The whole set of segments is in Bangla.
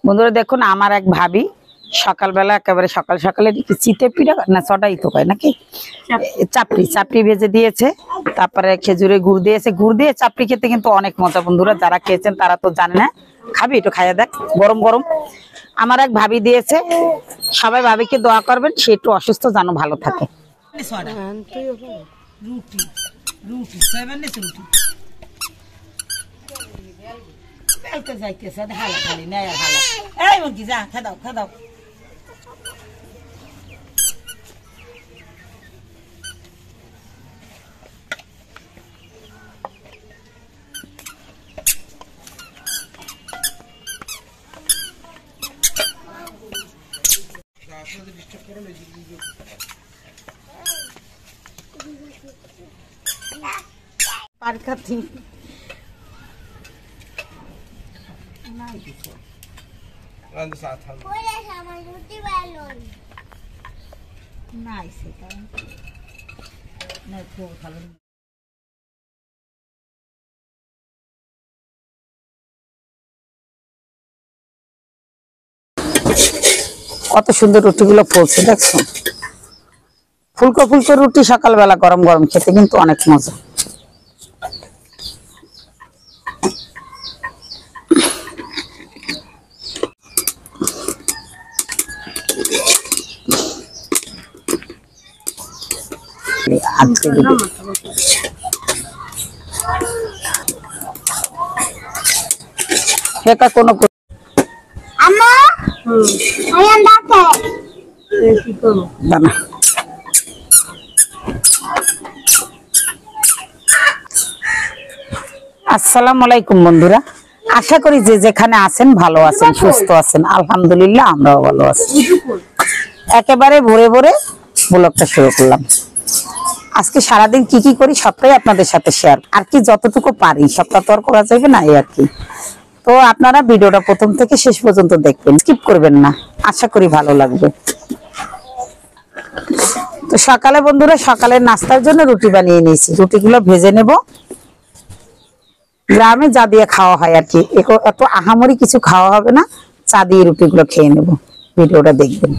বন্ধুরা দেখুন আমার এক ভাবি সকালবেলা একেবারে সকাল সকালে চিতে পিঠা না ছটাই তো কয় নাকি চাপড়ি ভেজে দিয়েছে, তারপরে খেজুরে গুড় দিয়েছে। গুড় দিয়ে চাপড়ি খেতে কিন্তু অনেক মজা। বন্ধুরা যারা খেয়েছেন তারা তো জানে না, খাবি একটু খাইয়া দেখ, গরম গরম। আমার এক ভাবি দিয়েছে, সবাই ভাবিকে দোয়া করবেন, সে একটু অসুস্থ, জানো ভালো থাকে। কত সুন্দর রুটিগুলো ফুলছে দেখছো, ফুলকো ফুলকো রুটি সকালবেলা গরম গরম খেতে কিন্তু অনেক মজা। কোনো আসসালামু আলাইকুম বন্ধুরা, আশা করি যে যেখানে আছেন ভালো আছেন, সুস্থ আছেন। আলহামদুলিল্লাহ আমরাও ভালো আছি। একেবারে ভোরে ভোরে ব্লগটা শুরু করলাম। আজকে সারাদিন কি কি করি সবটাই আপনাদের সাথে শেয়ার, আর কি যতটুকু পারি সবটা তো আর করা যাবে না, এই আর কি। তো আপনারা ভিডিওটা প্রথম থেকে শেষ পর্যন্ত দেখবেন, স্কিপ করবেন না, আশা করি ভালো লাগবে। তো সকালে বন্ধুরা, সকালের নাস্তার জন্য রুটি বানিয়ে নিয়েছি, রুটিগুলো ভেজে নেব। গ্রামে যা দিয়ে খাওয়া হয় আর কি, এত আহামরি কিছু খাওয়া হবে না, চা দিয়ে রুটিগুলো খেয়ে নেব। ভিডিওটা দেখবেন।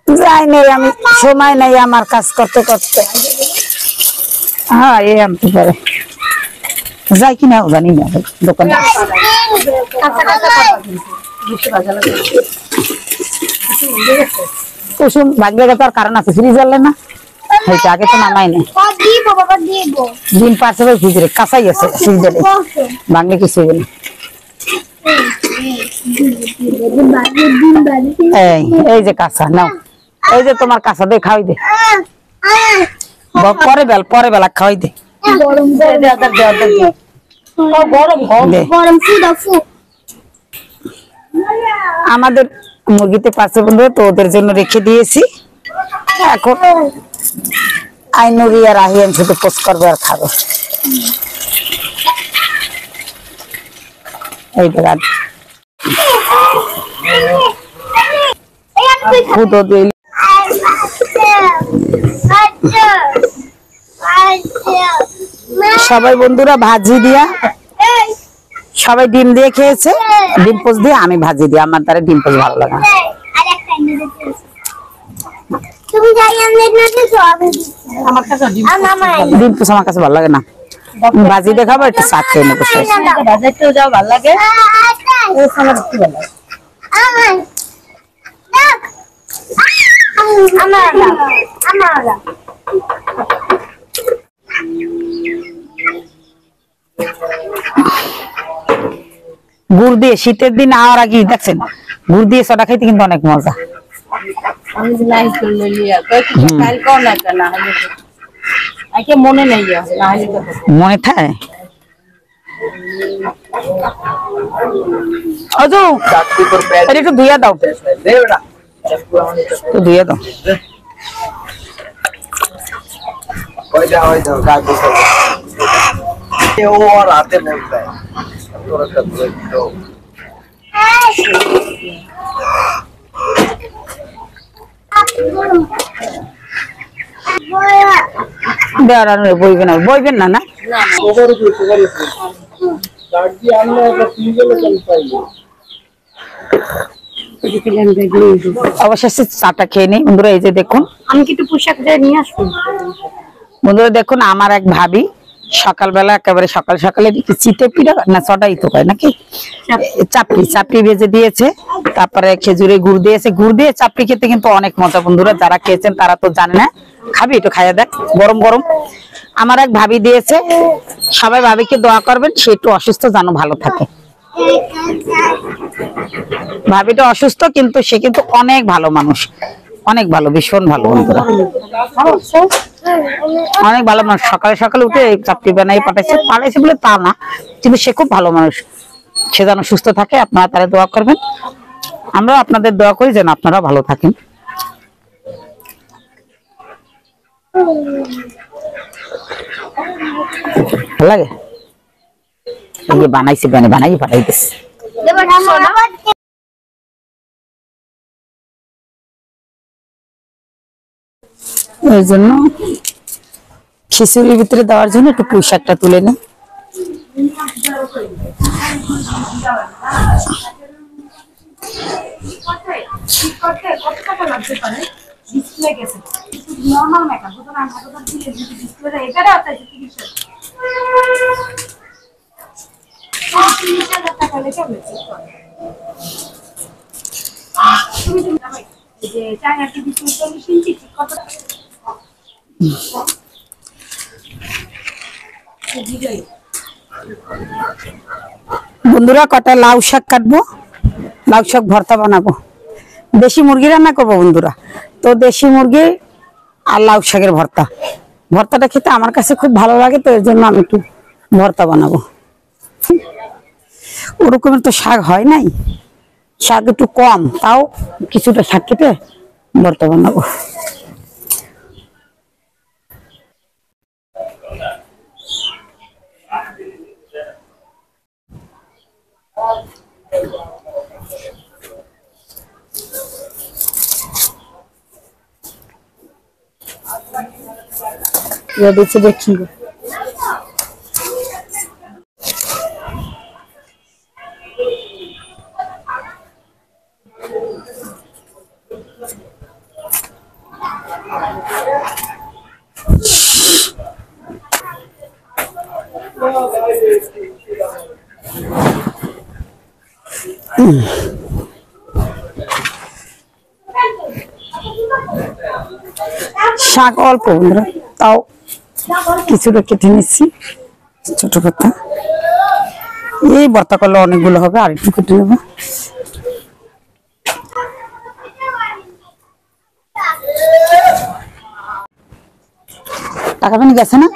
যাই নাই, আমি সময় নাই আমার কাজ করতে করতে। হ্যাঁ এই আনতে পারে, যাই কিনা জানি না দোকানে। কুসুম ভাগ্যে গেছে, আর কারণ আছে ফ্রিজ আনলে না, হয়তো আগে তো নামাই না। ডিম পারছে ভাই ফ্রিজে, কাঁচাই আছে ফ্রিজে, ভাঙলে কিছু হবে না। এই যে কাঁচা নাও, এই যে তোমার কাঁচা দিয়ে খাওয়াই দে, পরে বেলা খাওয়াই দে। আমাদের মুরগিতে পারছে বন্ধু, তো ওদের জন্য রেখে দিয়েছি। এখন আইনুরি আর আহিয়ান শুধু পোস্ট করবে আর খাবে। এই দেখ সবাই বন্ধুরা ভাজি দিয়া, সবাই ডিম দিয়ে খেয়েছে, ডিম পোস্ট দিয়ে, আমি ভাজি দিয়ে। আমার দ্বারা ডিম পোস্ট ভালো লাগে না। ডিম পোস্ট আমার কাছে ভালো লাগে না, ভাজি দিয়ে খাবো, একটু চা খেয়ে নেবো। ভালো লাগে গুড় দিয়ে, শীতের দিন আওয়ার আগে দেখছেন গুড় দিয়ে সোডা খাইতে কিন্তু অনেক মজা। মনে থাকে একটু ধুইয়া দাও, ধুইয়া দাও। ওই যাও গাছ বসে ও আর হাতে বলতে তোর একটা তো বেড়ানো বইবেন না না অবশেষে চাটা খেয়ে নিই বন্ধুরা। এই যে দেখুন, আমি কি একটু পোশাক যাই নিয়ে আসবো বন্ধুরা দেখুন, আমার এক ভাবি সকালবেলা একেবারে সকাল সকালে চিতে পিঠা না চটাই তো কয় নাকি চাপড়ি ভেজে দিয়েছে, তারপরে খেজুরে গুড় দিয়েছে। গুড় দিয়ে চাপড়ি খেতে কিন্তু অনেক মজা বন্ধুরা, যারা খেয়েছেন তারা তো জানে না। খাবি একটু খাইয়া দেখ, গরম গরম। আমার এক ভাবি দিয়েছে, সবাই ভাবিকে দোয়া করবেন, সে একটু অসুস্থ, জানো ভালো থাকে। ভাবিটা অসুস্থ কিন্তু সে কিন্তু অনেক ভালো মানুষ, অনেক ভালো, ভীষণ ভালো বন্ধুরা, অনেক ভালো মানুষ। সকালে সকালে উঠে চাপড়ি বানাই পাঠাইছে বলে তা না, কিন্তু সে খুব ভালো মানুষ। সে যেন সুস্থ থাকে, আপনারা তারা দোয়া করবেন। আমরা আপনাদের দোয়া করি যেন আপনারা ভালো থাকেন। ভালো লাগে বানাইছি, বানাই পাঠাইতেছে। ওই জন্য খিচুড়ির ভিতরে দেওয়ার জন্য একটু পুঁই শাকটা তুলে নিই। বন্ধুরা কটা লাউ শাক কাটবো, লাউ শাক ভর্তা বানাবো। দেশি মুরগি রান্না করবো বন্ধুরা, তো দেশি মুরগি আর লাউ শাকের ভর্তা। ভর্তাটা খেতে আমার কাছে খুব ভালো লাগে, তো এর জন্য আমি একটু ভর্তা বানাবো। ওরকমের তো শাক হয় নাই, শাক একটু কম, তাও কিছুটা শাক কেটে ভর্তা বানাবো। দিচ্ছে দেখি শাক অল্প বন্ধুরা, তাও কিছুটা কেটে নিচ্ছি ছোট কথা। এই ভর্তা করলে অনেকগুলো হবে, আর একটু কেটে নেবো। টাকা পানি গেছে না?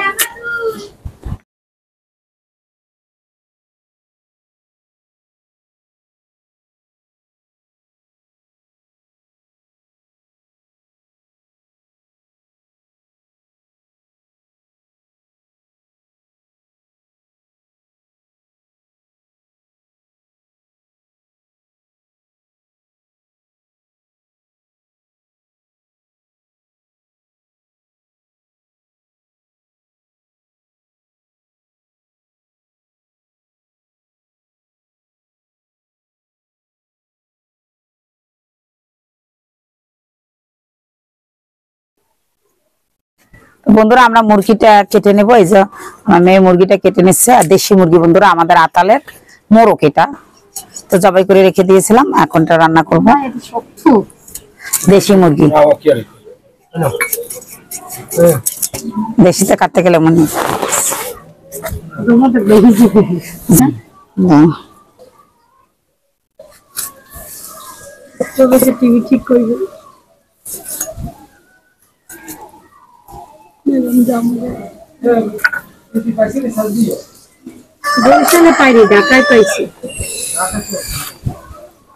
বন্ধুরা আমরা মুরগিটা কেটে নেবো। এই যে আমার মেয়ে মুরগিটা কেটে নিচ্ছে, আর দেশি মুরগি বন্ধুরা আমাদের আতালের মোরগ, এটা তো জবাই করে রেখে দিয়েছিলাম, এখনটা রান্না করবো। দেশি মুরগি, দেশিতে কাটতে গেলে মনে টিভি ঠিক করবে। গুলিস্তানে পাইনি, ঢাকায় পাইছি।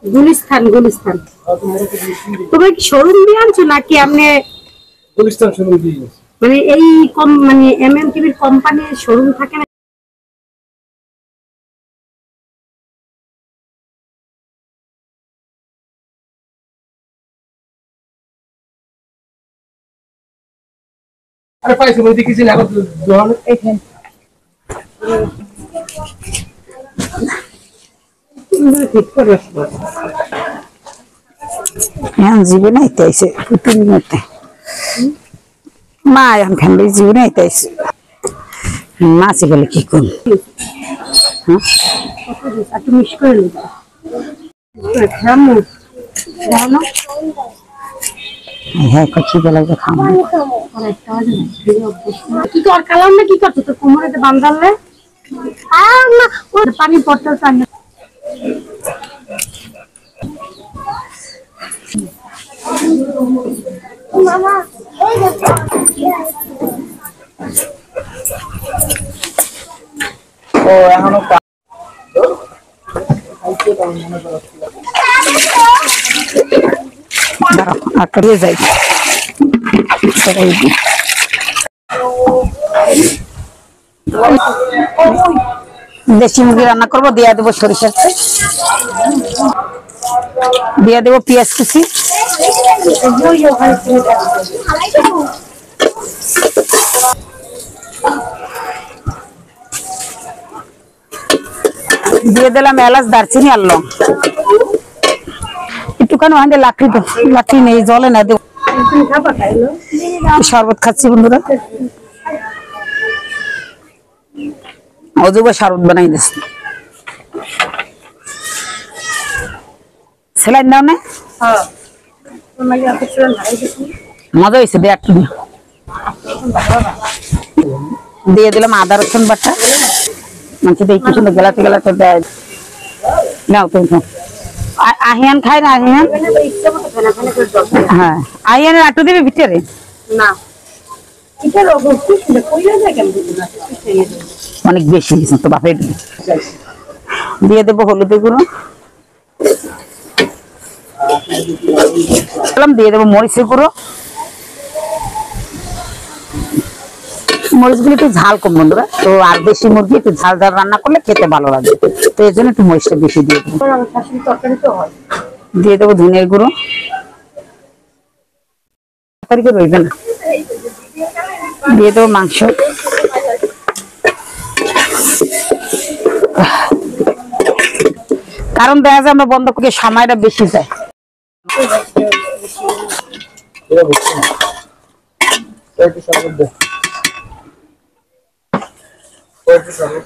গুলিস্তান তোমার কি শোরুম দিয়ে আনছো নাকি আপনি? গুলিস্তান শোরুম দিয়ে মানে এই মানে এমএমটিভির কোম্পানির শোরুম থাকে না? আরে পাইছি বলতে কিছু না যখন এইখানে ঠিক করে এখন জীবনে আইতেছে প্রতিদিন মা এখন ফ্যামিলি জীবনে আইতেছে মাছি গেলে কি করুন একটু মিস করে নেবো খামু জানো হ্যাঁ কচি বেলায় খাবো কি কর কালাম না কি করছো তোর কোমরেতে বান্ধালে পানি পড়তে চাই মামা এই দেখো ও এখনো দাঁড়াও আর করিয়ে যাই সবাই দেশি মুরগি রান্না করবো দিয়া দেবো সরিষার তেল দিয়া দেবো পেঁয়াজ কুচি দিয়ে দিলাম এলাচ দারচিনি আর লং একটুখানি ওখানে লাকড়ি নেই জলে না দেবো শরবত খাচ্ছি বন্ধুরা অজুবা শরবত বানাই দিচ্ছি সেলাই দাও না মজা হয়েছে দিয়ে একটু দিয়ে দিলাম আদা রসুন বাটা মাংস দিয়ে একটু সুন্দর গেলাতে গেলাতে দেয় নাও তুমি আহিয়ান খাই না আহিয়ান হ্যাঁ আহিয়ানের আটু দিবি ভিতরে না অনেক বেশি দিয়েছেন তো বাপের দিয়ে দেবো হলুদের গুঁড়ো দিয়ে দেবো মরিচের গুঁড়ো মরিচগুলো একটু ঝাল কম বন্ধুরা তো আর বেশি মুরগি একটু ঝাল ঝাল রান্না করলে খেতে ভালো লাগে তো এই জন্য একটু মরিচটা বেশি দিয়ে দেবো তরকারি তো হয় দিয়ে দেবো ধনের গুঁড়ো রইবে না দিয়ে দেবো মাংস কারণ দেখা যায় আমরা বন্ধ করে সময়টা বেশি যায়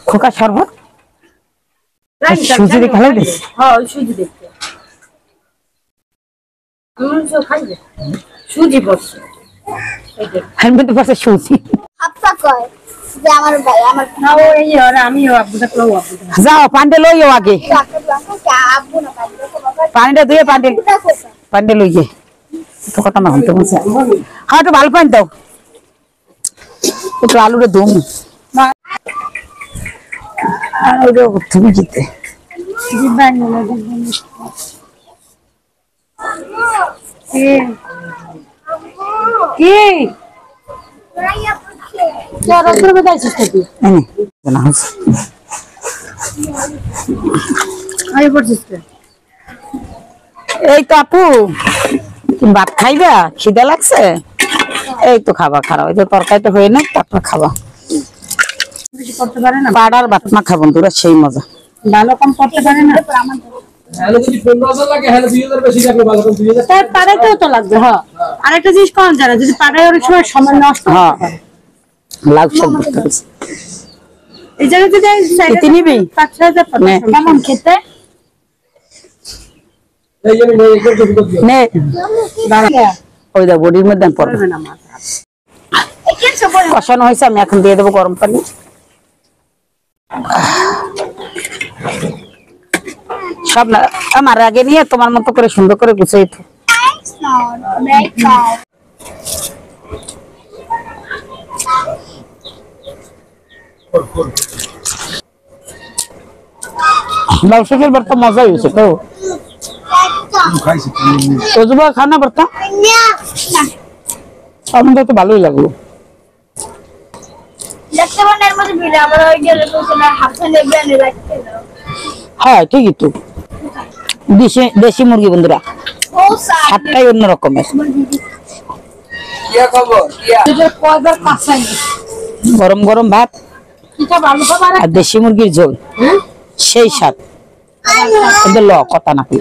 খোকা শরবত সুজি দিয়ে খেলাই দিস হ্যাঁ সুজি দেখতে সুজি বসছে হেলমেট পাশে সুজি হাপ্পা কয় যে আমার ভাই আমার না ও এই আর আমিও আব্বুটা তো আব্বুটা যাও পান্ডে লইও আগে ডাক্তার বাবা চা আব্বু না পাইলে তো বাবা পানিটা ধুয়ে পান্ডে এটা কোসা পান্ডে লইয়ে তো কথা না হইতে বলছে হ্যাঁ একটু ভালো পানি দাও একটু আলুরে দুম তুমি জিতে কি রাইয়া পুছে রসুন বেদাইছিস তুই আই পড়ছিস এই তো আপু তুমি ভাত খাইবা খিদা লাগছে এই তো খাবা খারাপ ওই তো তরকারিটা হয়ে না তারপর খাবা বেশি করতে পারে না পাড়ার ভাত মাখা বন্ধুরা সেই মজা ভালো কম করতে পারে না হ্যালো যদি 15,000 লাগে হ্যালো 2000 বেশি লাগবে ভালো করে 2000 তাই পাড়াতেও তো লাগবে হ্যাঁ আরেকটা জিনিস কোন জানা যদি পাড়ায় অনেক সময় নষ্ট হ্যাঁ হতে পারে লাউ সব করতে হবে। এই জায়গায় যদি খেতে নিবি? 5,000 নে। কেমন খেতে এই যে নেই একদম দিও নে ওই দা বডির মধ্যে পড়বে পারবে না মাথা একে সবল কষানো হয়েছে আমি এখন দিয়ে দেবো গরম পানি সব না আমার আগে নিয়ে তোমার মতো করে সুন্দর করে গুছিয়ে তো থ্যাঙ্কস নট ব্রেক বাই লাউ শাকের ভর্তা মজা হয়েছে তো খাইছি ওজুবা খানা ভর্তা না আমাদের তো ভালোই লাগলো বিলে আমরা ওই গেলে তো না হাফখানে ব্যানে রাখতে দাও হ্যাঁ ঠিকই তো। দেশি মুরগি বন্ধুরা, ও সা স্বাদটাই অন্য রকমের। কয়বার কাঁচাই গরম গরম ভাত কিটা ভালো খাবার আর দেশি মুরগির ঝোল, সেই স্বাদ। কিন্তু ল কথা নাকি